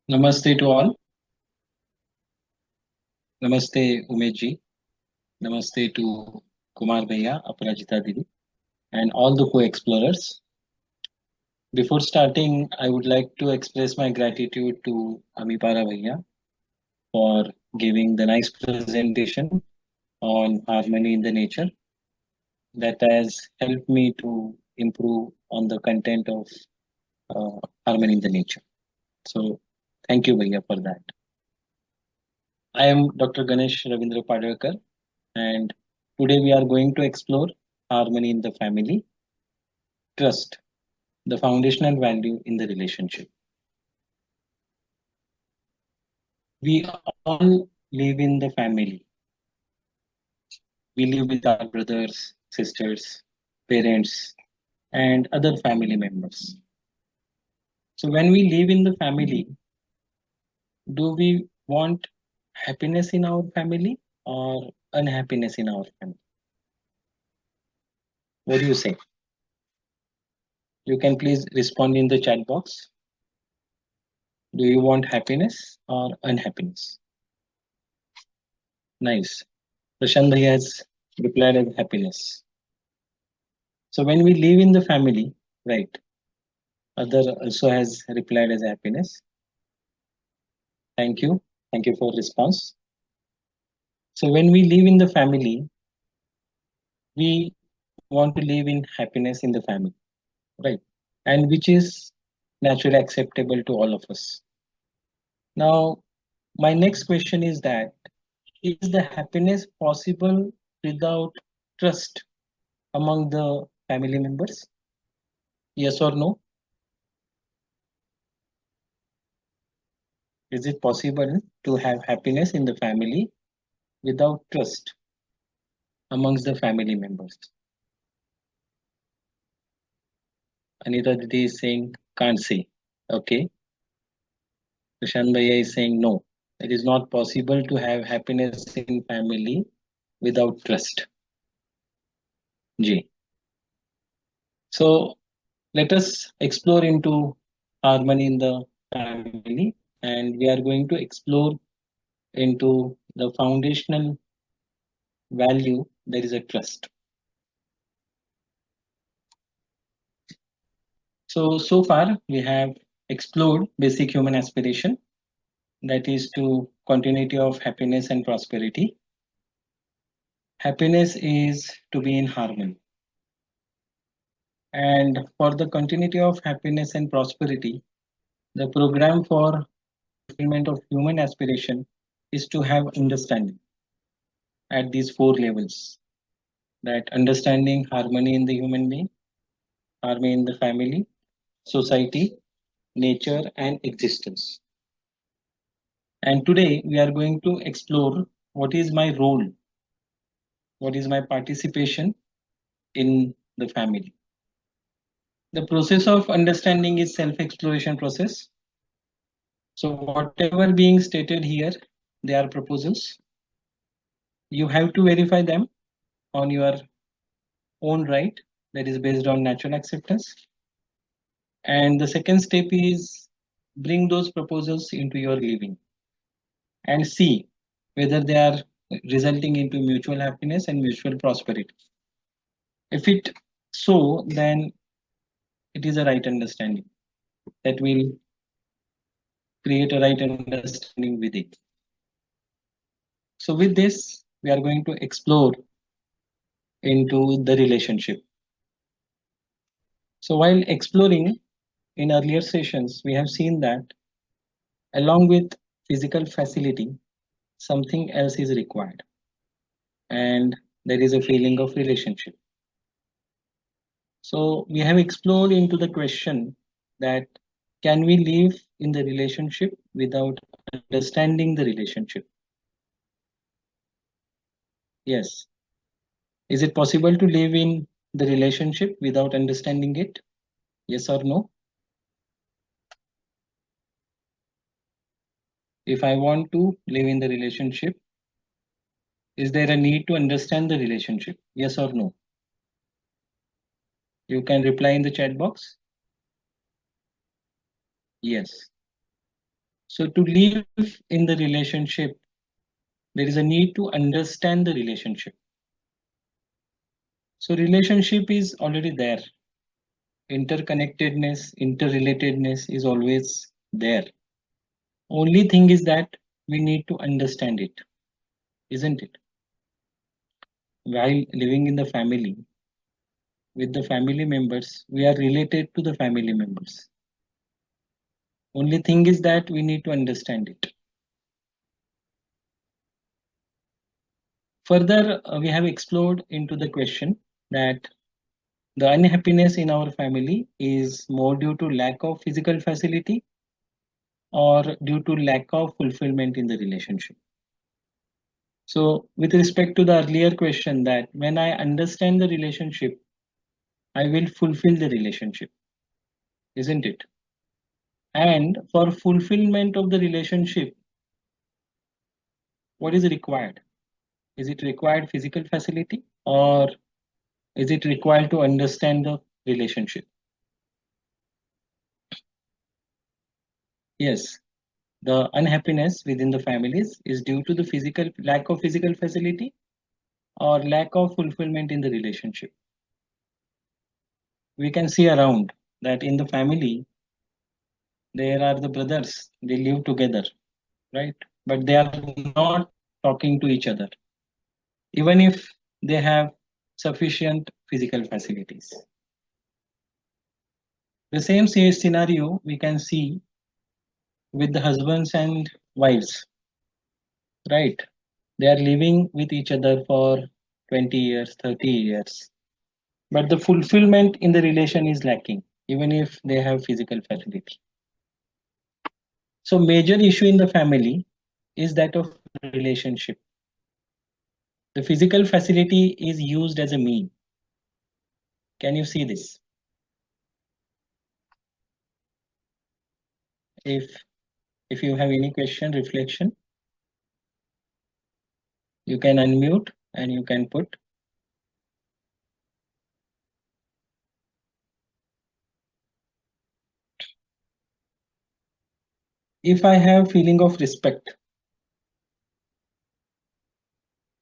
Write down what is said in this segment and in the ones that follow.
Namaste to all. Namaste Umesh Namaste to Kumar Bhaiya, Aparajita Didi, and all the co-explorers. Before starting, I would like to express my gratitude to Amipara Bhaiya for giving the nice presentation on harmony in the nature that has helped me to improve on the content of harmony in the nature. So, thank you, Bhaiya, for that. I am Dr. Ganesh Ravindra Padalkar, and today we are going to explore harmony in the family, trust, the foundational value in the relationship. We all live in the family. We live with our brothers, sisters, parents, and other family members. So when we live in the family, do we want happiness in our family or unhappiness in our family? What do you say? You can please respond in the chat box. Do you want happiness or unhappiness? Nice. Prashant Bhaiya has replied as happiness. So when we live in the family, right, other also has replied as happiness. Thank you. Thank you for response. So when we live in the family, we want to live in happiness in the family, right? And which is naturally acceptable to all of us. Now, my next question is that is the happiness possible without trust among the family members? Yes or no? Is it possible to have happiness in the family without trust amongst the family members? Anita Didi is saying can't say. Okay. Prashant Bhaiya is saying no. It is not possible to have happiness in family without trust. Ji. So let us explore into harmony in the family, and we are going to explore into the foundational value that is a trust. So far we have explored basic human aspiration, that is to continuity of happiness and prosperity. Happiness is to be in harmony. And for the continuity of happiness and prosperity, the program for fulfillment of human aspiration is to have understanding at these four levels. That understanding harmony in the human being, harmony in the family, society, nature, and existence. And today we are going to explore what is my role, what is my participation in the family. The process of understanding is self-exploration process. So whatever being stated here, they are proposals. You have to verify them on your own right, that is based on natural acceptance. And the second step is bring those proposals into your living and see whether they are resulting into mutual happiness and mutual prosperity. If it so, then it is a right understanding that will create a right understanding with it. So with this, we are going to explore into the relationship. So while exploring in earlier sessions, we have seen that along with physical facility, something else is required. And there is a feeling of relationship. So we have explored into the question that can we live in the relationship without understanding the relationship? Yes. Is it possible to live in the relationship without understanding it? Yes or no? If I want to live in the relationship, is there a need to understand the relationship? Yes or no? You can reply in the chat box. Yes. So to live in the relationship, there is a need to understand the relationship. So relationship is already there. Interconnectedness, interrelatedness is always there. Only thing is that we need to understand it, isn't it? While living in the family, with the family members, we are related to the family members. Only thing is that we need to understand it. Further, we have explored into the question that the unhappiness in our family is more due to lack of physical facility or due to lack of fulfillment in the relationship. So, with respect to the earlier question, that when I understand the relationship, I will fulfill the relationship, isn't it? And for fulfillment of the relationship, what is required? Is it required physical facility or is it required to understand the relationship? Yes, the unhappiness within the families is due to the physical lack of physical facility or lack of fulfillment in the relationship. We can see around that in the family, there are the brothers, they live together, right? But they are not talking to each other, even if they have sufficient physical facilities. The same scenario we can see with the husbands and wives, right? They are living with each other for 20 years, 30 years, but the fulfillment in the relation is lacking, even if they have physical facility. So, major issue in the family is that of relationship. The physical facility is used as a mean. Can you see this? If if you have any question, reflection, you can unmute and you can put. If I have feeling of respect,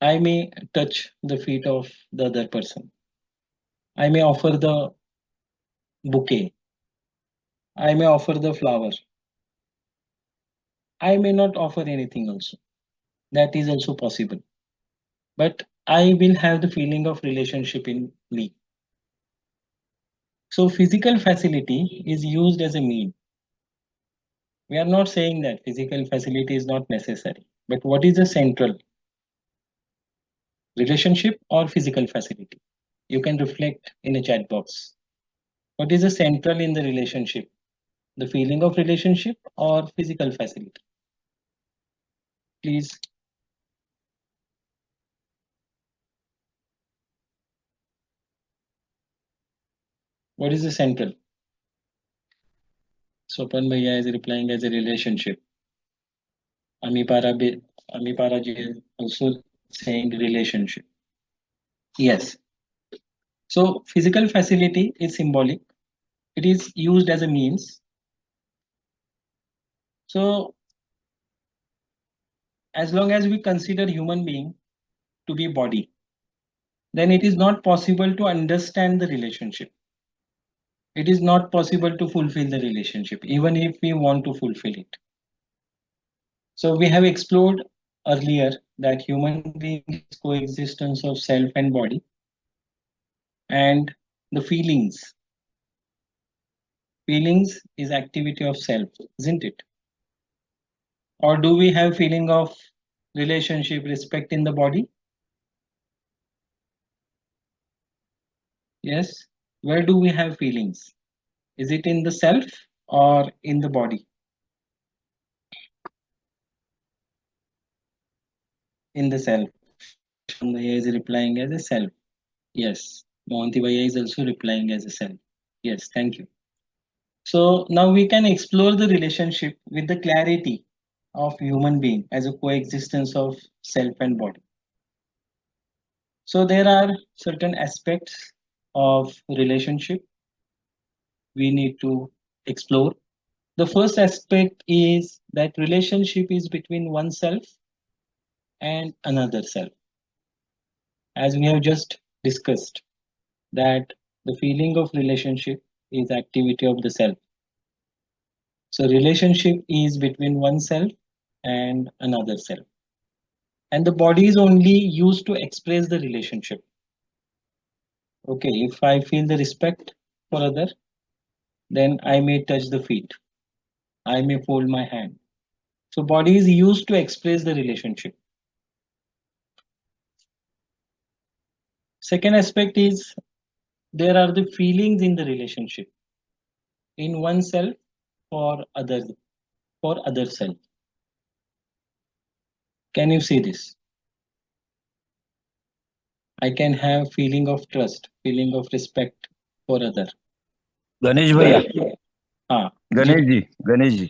I may touch the feet of the other person. I may offer the bouquet. I may offer the flower. I may not offer anything also. That is also possible. But I will have the feeling of relationship in me. So physical facility is used as a mean. We are not saying that physical facility is not necessary. But what is the central? Relationship or physical facility? You can reflect in a chat box. What is the central in the relationship? The feeling of relationship or physical facility? Please. What is the central? Sopan Bhaiya is replying as a relationship. Amipara, Amipara ji is also saying relationship. Yes. So physical facility is symbolic. It is used as a means. So as long as we consider human being to be body, then it is not possible to understand the relationship. It is not possible to fulfill the relationship, even if we want to fulfill it. So we have explored earlier that human beings coexistence of self and body and the feelings. Feelings is activity of self, isn't it? Or do we have feeling of relationship, respect in the body? Yes. Where do we have feelings? Is it in the self or in the body? In the self. Bhaiya is replying as a self. Yes. Mohanty Bhaiya is also replying as a self. Yes, thank you. So now we can explore the relationship with the clarity of human being as a coexistence of self and body. So there are certain aspects of relationship we need to explore. The first aspect is that relationship is between oneself and another self. As we have just discussed, that the feeling of relationship is activity of the self. So relationship is between oneself and another self. And the body is only used to express the relationship. Okay, if I feel the respect for other, then I may touch the feet. I may fold my hand. So body is used to express the relationship. Second aspect is there are the feelings in the relationship in oneself for other self. Can you see this? I can have feeling of trust, feeling of respect for other. Ganesh भैया, हाँ गणेश जी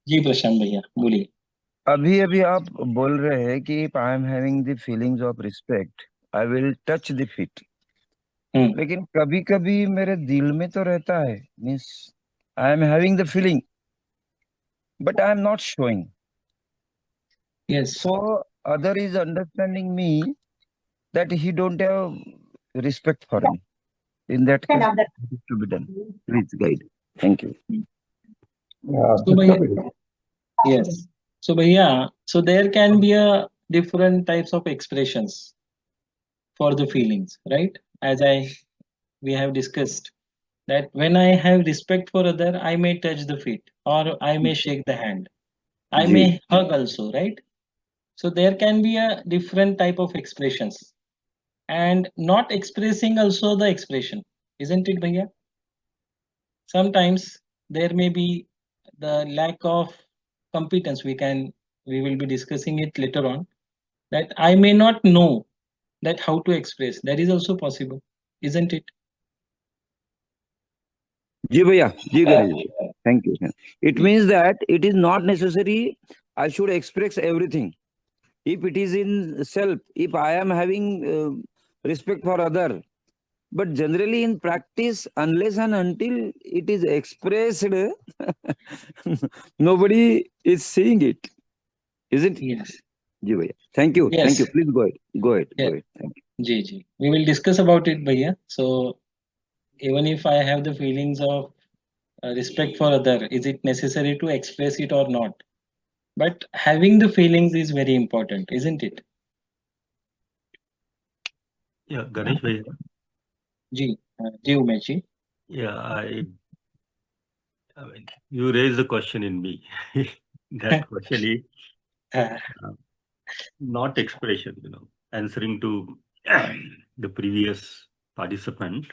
जी प्रशांत भैया बोलिए. अभी अभी आप बोल रहे हैं कि if I am having the feelings of respect, I will touch the feet. लेकिन कभी कभी मेरे दिल में तो रहता है, means I am having the feeling, but I am not showing. Yes. So other is understanding me that he don't have respect for me. In that case, what is to be done? Please guide. Thank you. So bhaiya, yes. So bhaiya, so there can be a different types of expressions for the feelings, right? As we have discussed that when I have respect for other, I may touch the feet or I may shake the hand. I जी. may hug also, right? So there can be a different type of expressions and not expressing also the expression, isn't it, bhaiya? Sometimes there may be the lack of competence. We will be discussing it later on. That I may not know that how to express. That is also possible, isn't it? जी भैया, जी Ganesh ji, thank you. It means that it is not necessary I should express everything. If it is in self, if I am having respect for other, but generally in practice, unless and until it is expressed, nobody is seeing it, isn't it? Yes. जी भैया, thank you, Yes. thank you. Please go ahead, go ahead, Yeah. go ahead. Thank you. Ji. We will discuss about it, bhaiya. So even if I have the feelings of respect for other, is it necessary to express it or not? But having the feelings is very important, isn't it? Yeah, Ganesh bhai. Ji, Umesh ji. Yeah, I mean, you raised the question in me. That question is not expression, answering to the previous participant.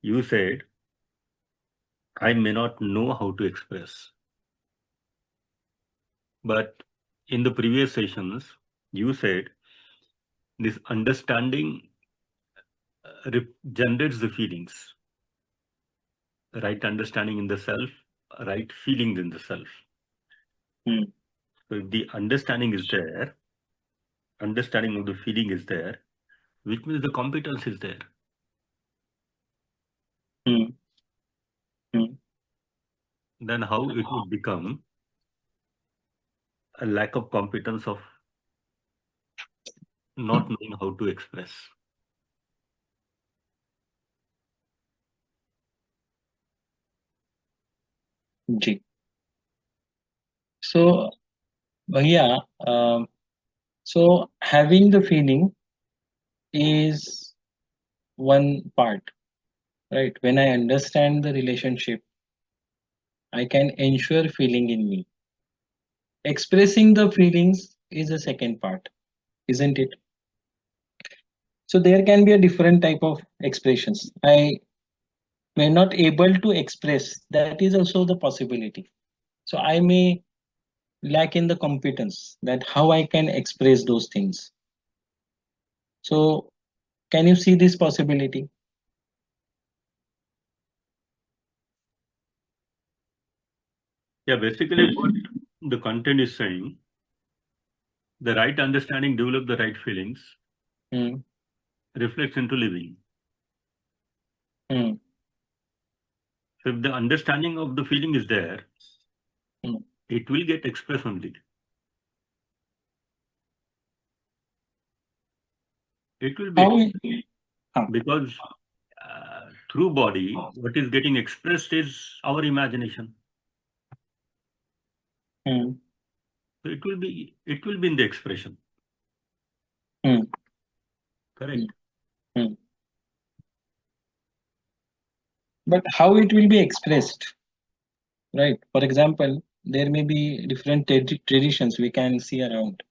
You said, I may not know how to express. But in the previous sessions, you said this understanding generates the feelings. Right understanding in the self, right feelings in the self. So if the understanding is there, understanding of the feeling is there, which means the competence is there. Then how it would become a lack of competence of not knowing how to express? Ji. So, bhaiya, so having the feeling is one part, right? When I understand the relationship, I can ensure feeling in me. Expressing the feelings is a second part, isn't it? So there can be a different type of expressions. I may not able to express. That is also the possibility. So I may lack in the competence that how I can express those things. So can you see this possibility? Yeah, basically what the content is saying, the right understanding develop the right feelings, reflects into living. So if the understanding of the feeling is there, it will get expressed only. It will be because through body, what is getting expressed is our imagination. So it will be in the expression. Correct. But how it will be expressed, right? For example, there may be different traditions we can see around,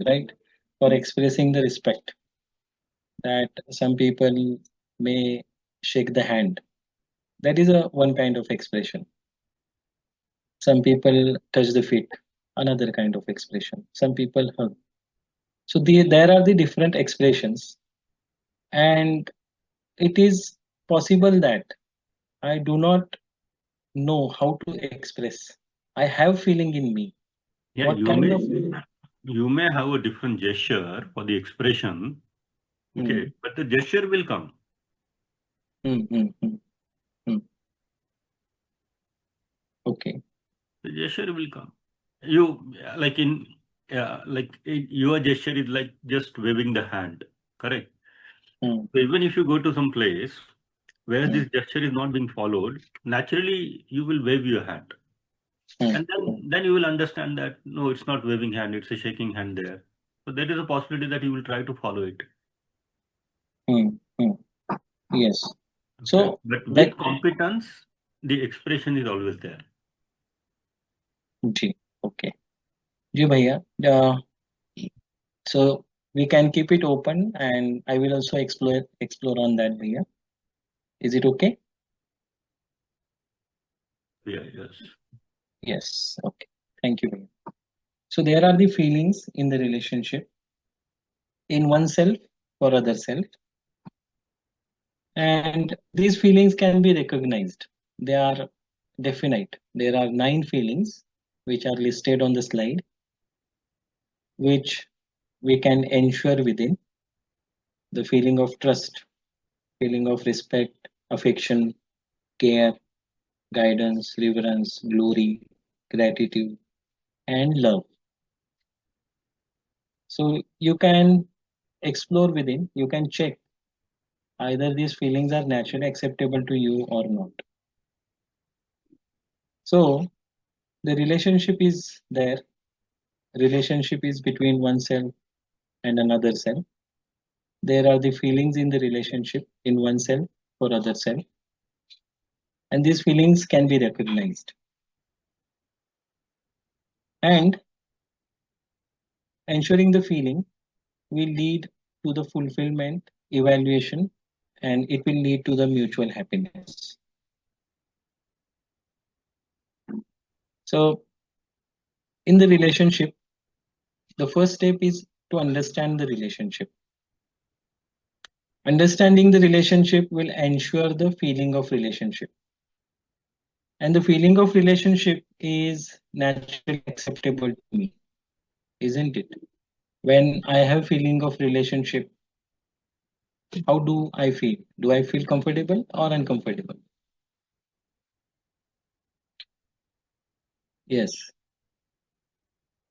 right? For expressing the respect, that some people may shake the hand. That is a one kind of expression. Some people touch the feet, another kind of expression. Some people hug. So there are the different expressions, and it is possible that I do not know how to express. I have feeling in me. Yeah, What kind of you may have a different gesture for the expression, okay, but the gesture will come. Okay. The gesture will come. You like your gesture is like just waving the hand, correct? So even if you go to some place where this gesture is not being followed, naturally you will wave your hand. And then you will understand that no, it's not waving hand, it's a shaking hand there. So there is a possibility that you will try to follow it. Yes. Okay. So but with competence, the expression is always there. Okay. Ji bhaiya. So we can keep it open, and I will also explore on that, bhaiya. Is it okay? Yeah, yes. Yes. Okay. Thank you, bhaiya. So there are the feelings in the relationship, in oneself or other self, and these feelings can be recognized. They are definite. There are 9 feelings which are listed on the slide, which we can ensure within: the feeling of trust, feeling of respect, affection, care, guidance, reverence, glory, gratitude, and love. So you can explore within, you can check either these feelings are naturally acceptable to you or not. So the relationship is there. Relationship is between oneself and another self. There are the feelings in the relationship in oneself or other self. And these feelings can be recognized. And ensuring the feeling will lead to the fulfillment, evaluation, and it will lead to the mutual happiness. So in the relationship, the first step is to understand the relationship. Understanding the relationship will ensure the feeling of relationship. And the feeling of relationship is naturally acceptable to me, isn't it? When I have feeling of relationship, how do I feel? Do I feel comfortable or uncomfortable? Yes.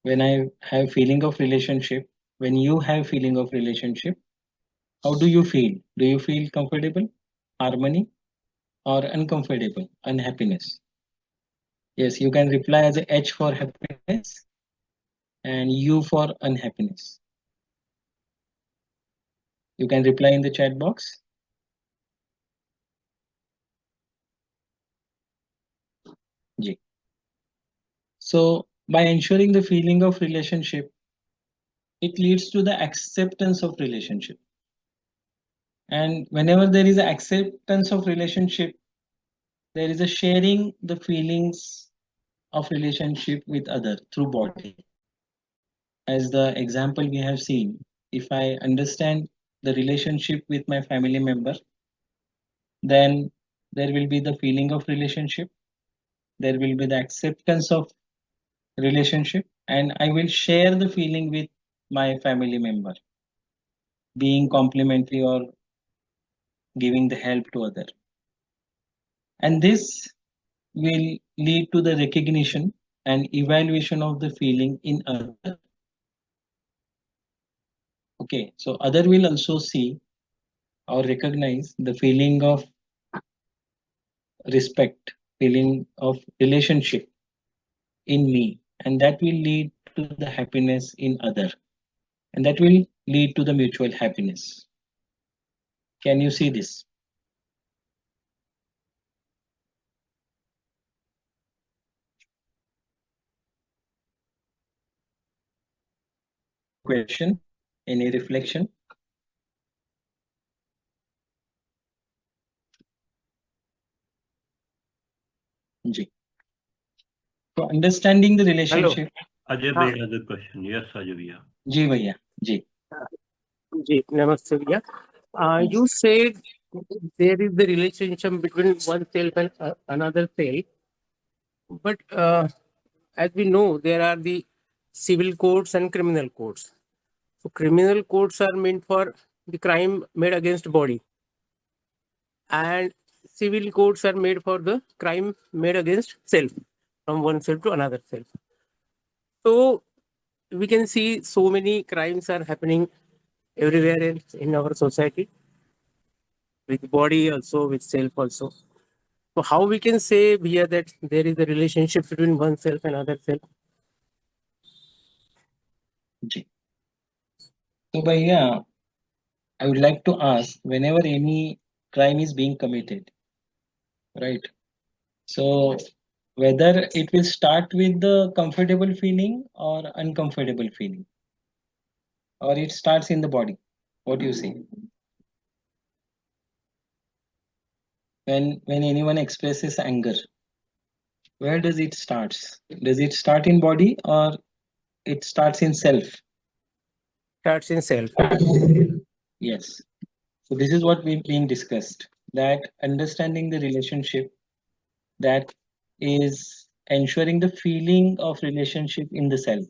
When I have feeling of relationship, when you have feeling of relationship, how do you feel? Do you feel comfortable, harmony, or uncomfortable, unhappiness? Yes, you can reply as a H for happiness and U for unhappiness. You can reply in the chat box. G. So by ensuring the feeling of relationship, it leads to the acceptance of relationship. And whenever there is an acceptance of relationship, there is a sharing the feelings of relationship with other through body. As the example we have seen, if I understand the relationship with my family member, then there will be the feeling of relationship, there will be the acceptance of relationship, and I will share the feeling with my family member, being complimentary or giving the help to other. And this will lead to the recognition and evaluation of the feeling in other. Okay, so other will also see or recognize the feeling of respect, feeling of relationship in me, and that will lead to the happiness in other, and that will lead to the mutual happiness. Can you see this? Question? Any reflection? Ji. So understanding the relationship. Ajay Bhai has a question. Yes, Ajay Bhaiya. Ji bhaiya, ji. Ji, namaste bhaiya. You said there is the relationship between one self and another self, but as we know, there are the civil codes and criminal codes. So criminal codes are meant for the crime made against body, and civil codes are made for the crime made against self, from one self to another self. So we can see so many crimes are happening everywhere else in our society, with body also, with self also. So how we can say here that there is a relationship between oneself and other self? Ji. So bhaiya, I would like to ask, whenever any crime is being committed, right? So whether it will start with the comfortable feeling or uncomfortable feeling, or it starts in the body. What do you say? When anyone expresses anger, where does it starts? Does it start in body or it starts in self? Starts in self. Yes. So this is what we've been discussed, that understanding the relationship, that is ensuring the feeling of relationship in the self,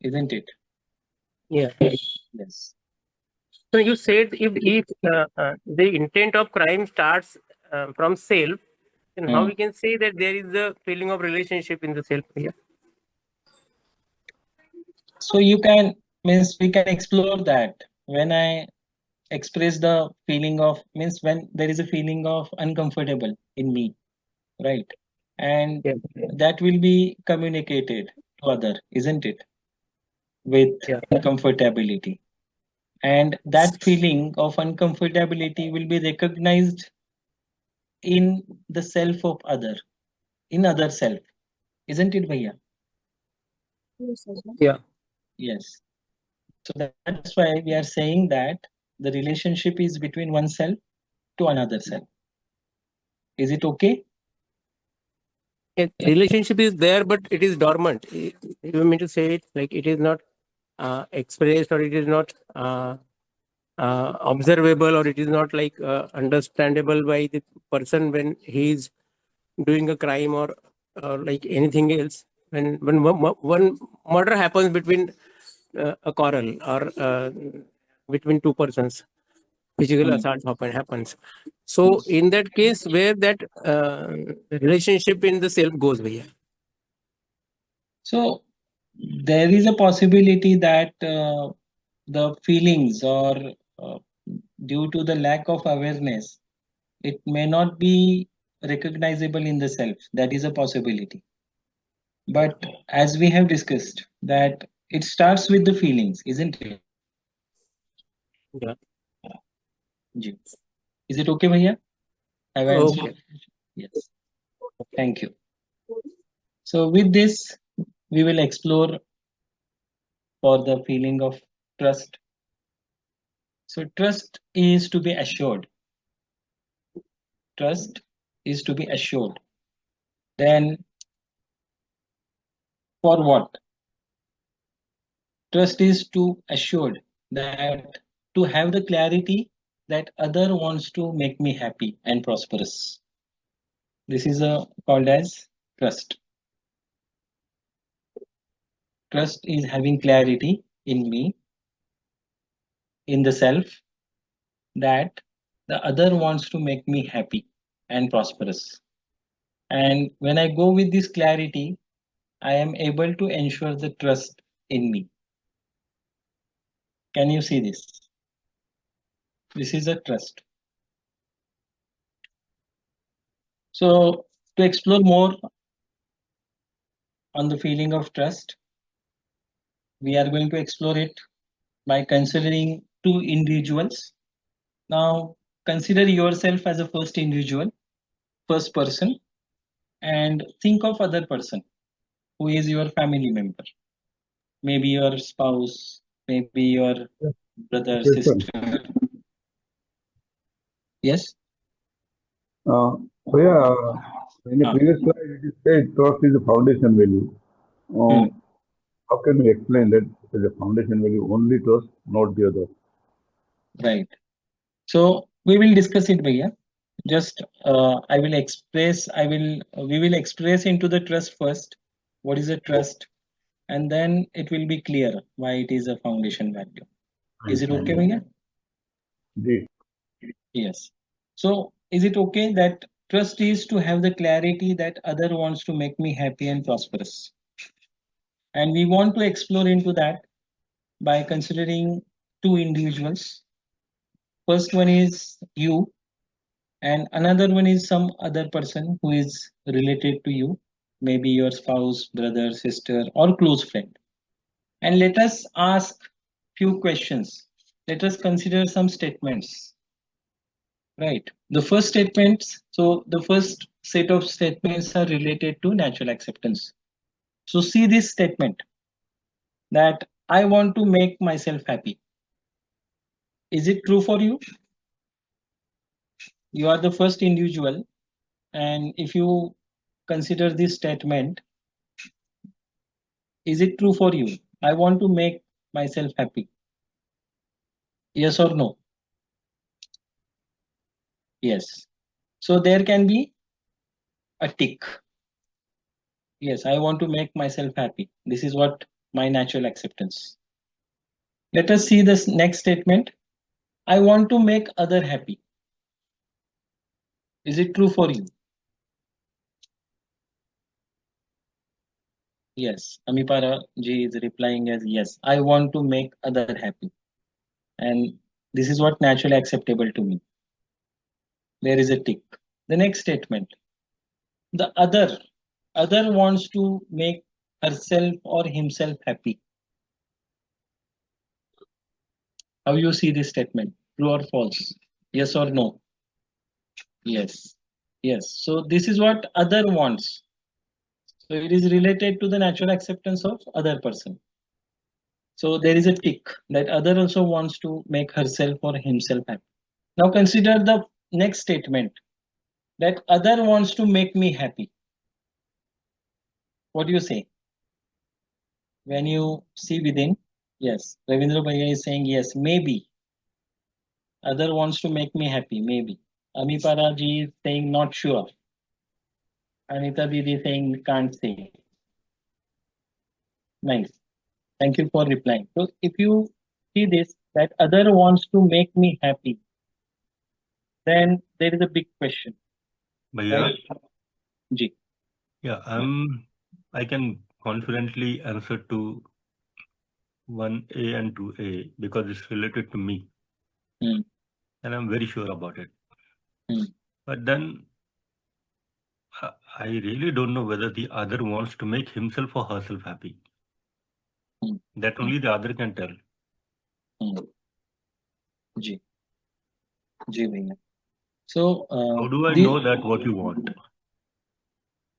isn't it? Yeah. Yes. So you said if the intent of crime starts from self, then how we can say that there is a feeling of relationship in the self here? So you can, means we can explore that. When I express the feeling of, means when there is a feeling of uncomfortable in me, right? And Yeah. that will be communicated to other, isn't it? With Yeah. comfortability. And that feeling of uncomfortability will be recognized in the self of other, in other self, isn't it, bhaiya? Yeah. Yes. So that's why we are saying that the relationship is between oneself to another self. Is it okay? Relationship is there, but it is dormant. You mean to say it like it is not expressed, or it is not observable, or it is not like understandable by the person when he is doing a crime, or like anything else. When one murder happens between a quarrel, or between two persons, physical assault happens. So in that case, where that relationship in the self goes, bhaiya? So there is a possibility that the feelings, or due to the lack of awareness, it may not be recognizable in the self. That is a possibility. But as we have discussed, that it starts with the feelings, isn't it? Yeah. Ji. Is it okay, bhaiya? Have I answered? Okay. Yes. Thank you. So with this, we will explore for the feeling of trust. So trust is to be assured. Trust is to be assured. Then for what? Trust is to assured that to have the clarity that other wants to make me happy and prosperous. This is called as trust. Trust is having clarity in me, in the self, that the other wants to make me happy and prosperous. And when I go with this clarity, I am able to ensure the trust in me. Can you see this? This is a trust. So to explore more on the feeling of trust, we are going to explore it by considering two individuals. Now consider yourself as a first individual, first person, and think of other person who is your family member. Maybe your spouse, maybe your brother, Yes, sir. sister. Yes? So yeah, in the previous slide, it is said trust is the foundation value. How can we explain that as a foundation value? Only trust, not the other. Right. So we will discuss it, Bhaiya. Just we will express into the trust first. What is a trust? And then it will be clear why it is a foundation value. Is it okay, Bhaiya? Indeed. Yes. So is it okay that trust is to have the clarity that other wants to make me happy and prosperous? And we want to explore into that by considering two individuals. First one is you, and another one is some other person who is related to you, maybe your spouse, brother, sister, or close friend. And let us ask few questions. Let us consider some statements. Right. The first statements, so the first set of statements are related to natural acceptance. So see this statement that I want to make myself happy. Is it true for you? You are the first individual, and if you consider this statement, is it true for you? I want to make myself happy. Yes or no? Yes. So there can be a tick. Yes, I want to make myself happy. This is what my natural acceptance. Let us see this next statement. I want to make other happy. Is it true for you? Yes. Amipara ji is replying as yes. I want to make other happy. And this is what naturally acceptable to me. There is a tick. The next statement. The other wants to make herself or himself happy. How you see this statement? True or false? Yes or no? Yes. Yes. So this is what other wants. So it is related to the natural acceptance of other person. So there is a tick that other also wants to make herself or himself happy. Now consider the next statement that other wants to make me happy. What do you say? When you see within, yes, Ravindra Bhaiya is saying yes, maybe. Other wants to make me happy, maybe. Amipara ji is saying not sure. Anita Didi saying can't say. Nice. Thank you for replying. So if you see this, that other wants to make me happy, then there is a big question. Bhaiya, Right? Ji. yeah, I can confidently answer to 1A and 2A because it's related to me. And I'm very sure about it. But then I really don't know whether the other wants to make himself or herself happy. That only the other can tell. Ji. Ji Bhaiya. So how do I know that what you want?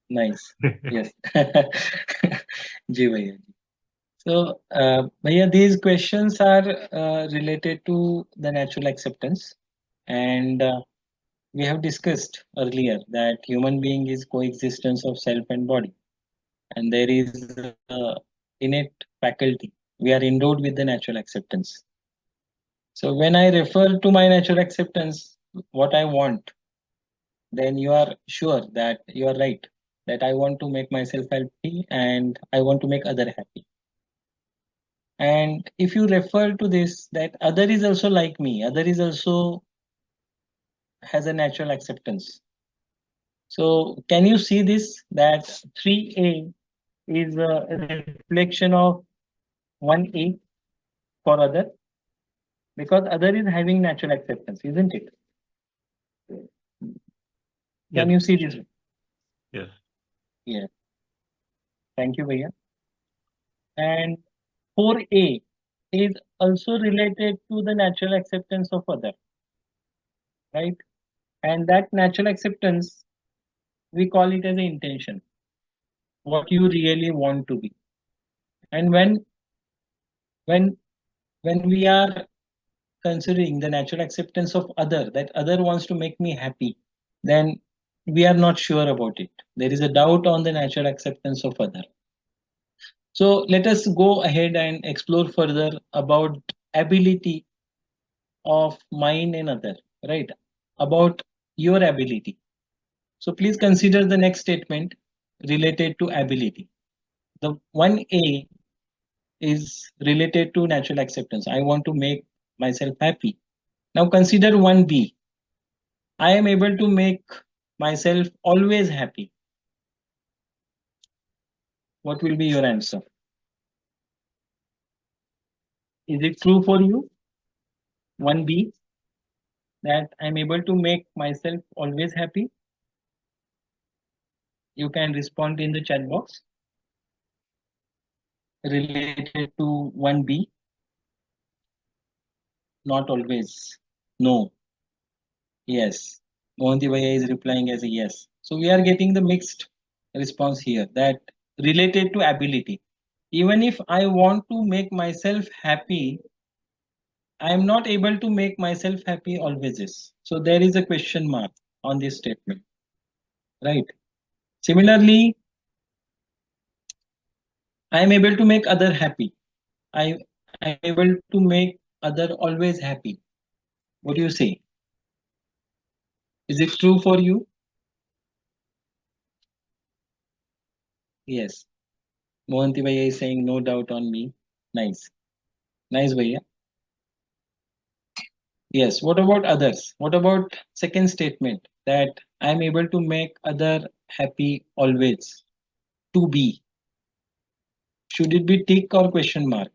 Nice. Yes. Ji Bhaiya. So Bhaiya, these questions are related to the natural acceptance, and we have discussed earlier that human being is coexistence of self and body, and there is innate faculty. We are endowed with the natural acceptance. So when I refer to my natural acceptance, what I want, then you are sure that you are right, that I want to make myself happy and I want to make other happy. And if you refer to this, that other is also like me, other is also has a natural acceptance. So can you see this, that 3A is a reflection of 1A for other, because other is having natural acceptance, isn't it? Can you see this? Yes. Yeah. Thank you, Bhaiya. And 4A is also related to the natural acceptance of other, right? And that natural acceptance, we call it as an intention, what you really want to be. And when we are considering the natural acceptance of other, that other wants to make me happy, then we are not sure about it. There is a doubt on the natural acceptance of other. So let us go ahead and explore further about ability of mine and other, right? About your ability. So please consider the next statement related to ability. The 1A is related to natural acceptance. I want to make myself happy. Now consider 1B. I am able to make myself always happy. What will be your answer? Is it true for you? 1B, that I'm able to make myself always happy? You can respond in the chat box. Related to 1B, not always. No. Yes. Mohanty Bhaiya is replying as a yes. So we are getting the mixed response here, that related to ability. Even if I want to make myself happy, I am not able to make myself happy always. So there is a question mark on this statement, right? Similarly, I am able to make other happy. I am able to make other always happy. What do you say? Is it true for you? Yes. Mohanty Bhaiya is saying no doubt on me. Nice. Nice, Bhaiya. Yes. What about others? What about second statement that I am able to make other happy always? To be. Should it be tick or question mark?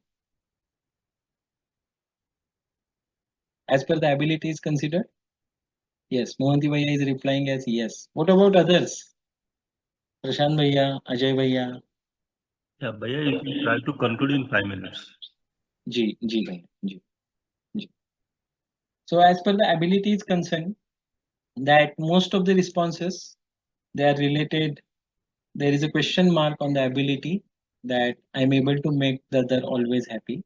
As per the ability is considered? Yes. Mohanty Bhaiya is replying as yes. What about others? Prashant Bhaiya, Ajay Bhaiya. Yeah, Bhaiya, you can try to conclude in 5 minutes. Ji Bhaiya. Ji. So as per the ability is concerned, that most of the responses, they are related. There is a question mark on the ability, that I'm able to make the other always happy.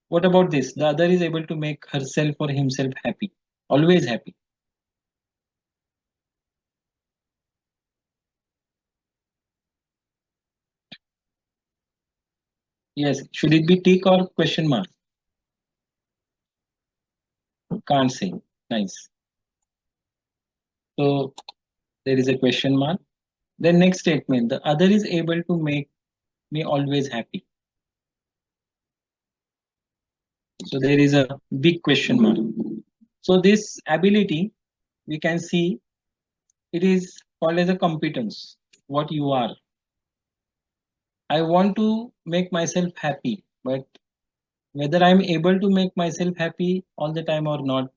What about this? The other is able to make herself or himself happy, always happy. Yes. Should it be tick or question mark? Can't say. Nice. So there is a question mark. The next statement, the other is able to make me always happy. So there is a big question mark. So this ability, we can see, it is called as a competence, what you are. I want to make myself happy, but whether I'm able to make myself happy all the time or not,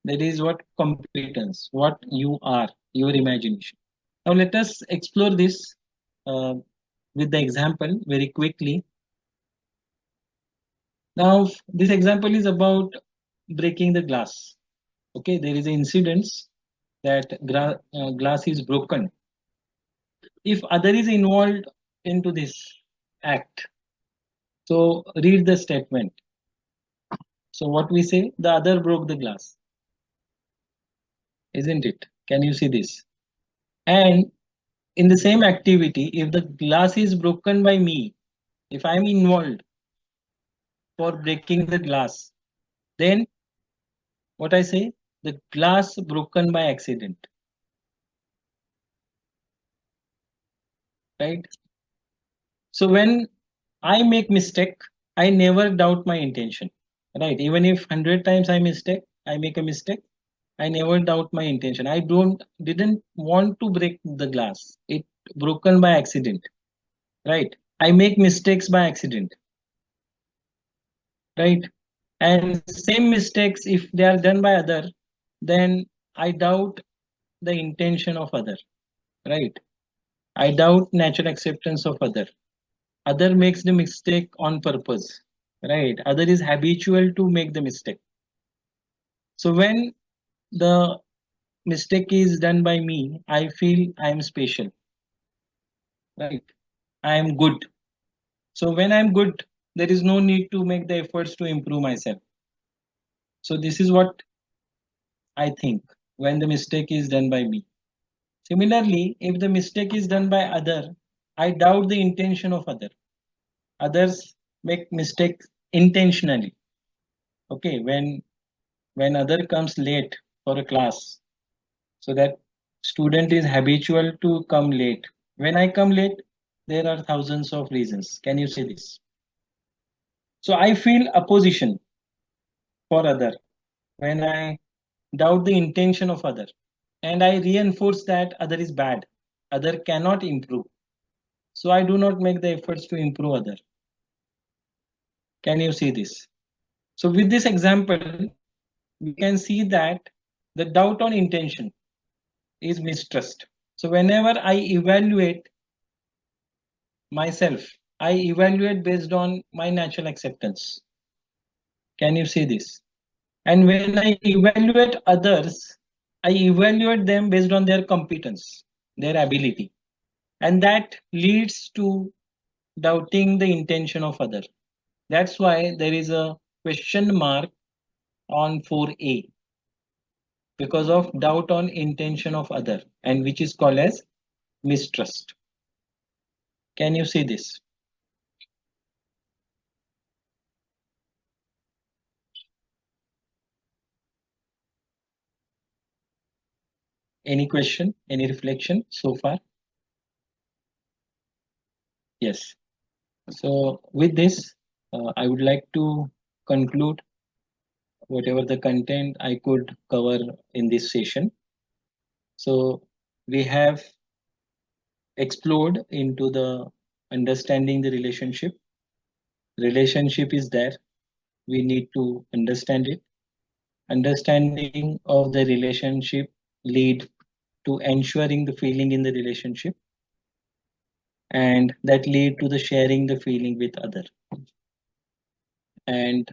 that is what competence, what you are, your imagination. Now let us explore this with the example very quickly. Now this example is about breaking the glass. Okay, there is an incident that glass is broken. If other is involved into this act, so read the statement. So what we say, the other broke the glass, isn't it? Can you see this? And in the same activity, if the glass is broken by me, if I'm involved for breaking the glass, then what I say, the glass broken by accident, right? So when I make mistake, I never doubt my intention, right? Even if 100 times I make a mistake, I never doubt my intention. I didn't want to break the glass. It broken by accident, right? I make mistakes by accident, right? And same mistakes, if they are done by other, then I doubt the intention of other, right? I doubt natural acceptance of other. Other makes the mistake on purpose, right? Other is habitual to make the mistake. So when the mistake is done by me, I feel I am special, right? I am good. So when I'm good, there is no need to make the efforts to improve myself. So this is what I think when the mistake is done by me. Similarly, if the mistake is done by other, I doubt the intention of other. Others make mistakes intentionally. Okay, when other comes late for a class, so that student is habitual to come late. When I come late, there are thousands of reasons. Can you say this? So I feel opposition for other when I doubt the intention of other, and I reinforce that other is bad, other cannot improve. So I do not make the efforts to improve other. Can you see this? So with this example, we can see that the doubt on intention is mistrust. So whenever I evaluate myself, I evaluate based on my natural acceptance. Can you see this? And when I evaluate others, I evaluate them based on their competence, their ability. And that leads to doubting the intention of other. That's why there is a question mark on 4A because of doubt on intention of other, and which is called as mistrust. Can you see this? Any question, any reflection so far? Yes. So with this, I would like to conclude whatever the content I could cover in this session. So we have explored into the understanding the relationship. Relationship is there. We need to understand it. Understanding of the relationship lead to ensuring the feeling in the relationship, and that lead to the sharing the feeling with other, and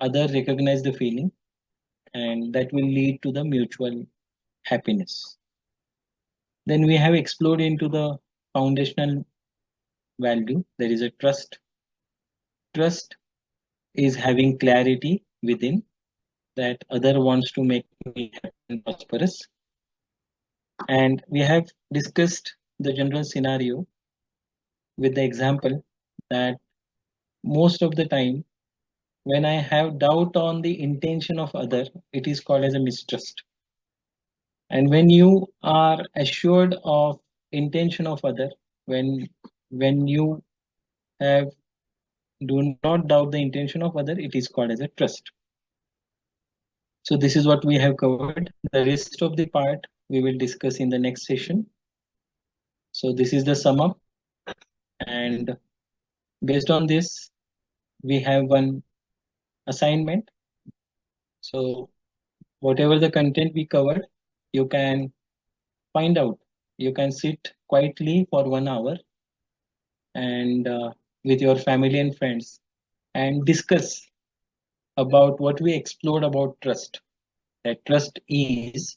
other recognize the feeling, and that will lead to the mutual happiness. Then we have explored into the foundational value. There is a trust. Trust is having clarity within that other wants to make me happy and prosperous. And we have discussed the general scenario with the example that most of the time when I have doubt on the intention of other, it is called as a mistrust. And when you are assured of intention of other, when you have do not doubt the intention of other, it is called as a trust. So this is what we have covered. The rest of the part we will discuss in the next session. So this is the sum up, and based on this we have one assignment. So whatever the content we covered, you can find out. You can sit quietly for 1 hour and with your family and friends and discuss about what we explored about trust. That trust is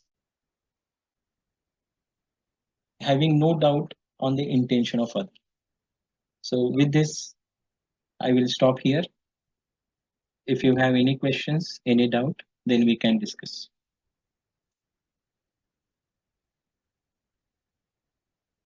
having no doubt on the intention of others. So with this, I will stop here. If you have any questions, any doubt, then we can discuss.